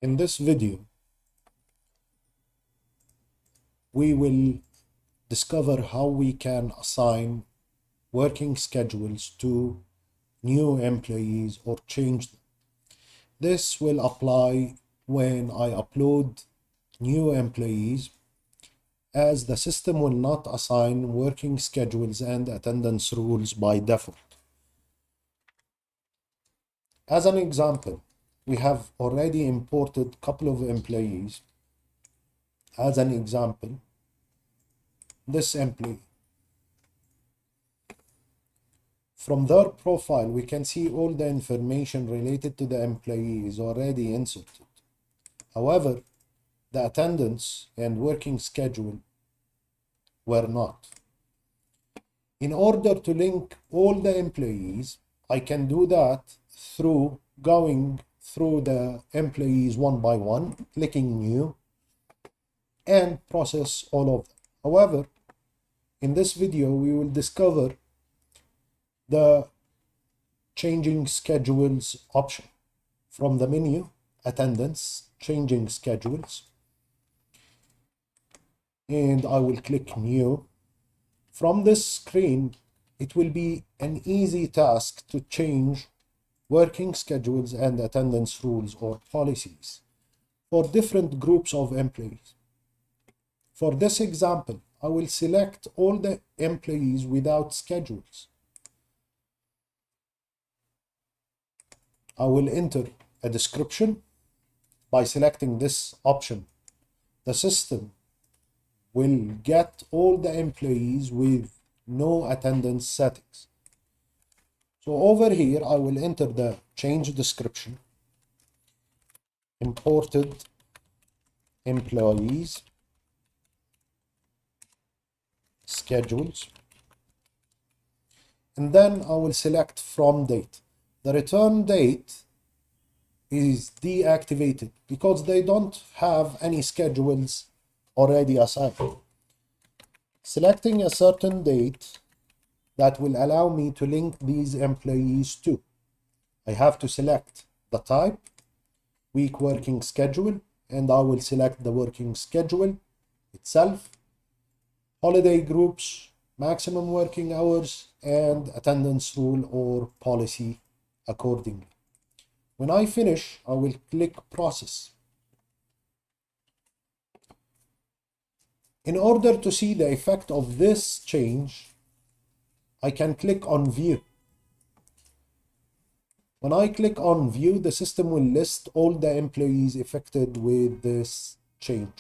In this video, we will discover how we can assign working schedules to new employees or change them. This will apply when I upload new employees, as the system will not assign working schedules and attendance rules by default. As an example, we have already imported a couple of employees. As an example, this employee. From their profile, we can see all the information related to the employee is already inserted. However, the attendance and working schedule were not. In order to link all the employees, I can do that through going through the employees one by one, clicking new, and process all of them. However, in this video, we will discover the changing schedules option from the menu, attendance, changing schedules, and I will click new. From this screen, it will be an easy task to change working schedules and attendance rules or policies for different groups of employees. For this example, I will select all the employees without schedules. I will enter a description. By selecting this option, the system will get all the employees with no attendance settings. So over here, I will enter the change description, imported employees, schedules, and then I will select from date. The return date is deactivated because they don't have any schedules already assigned. Selecting a certain date that will allow me to link these employees to. I have to select the type, week working schedule, and I will select the working schedule itself, holiday groups, maximum working hours, and attendance rule or policy accordingly. When I finish, I will click process. In order to see the effect of this change, I can click on view. When I click on view, the system will list all the employees affected with this change.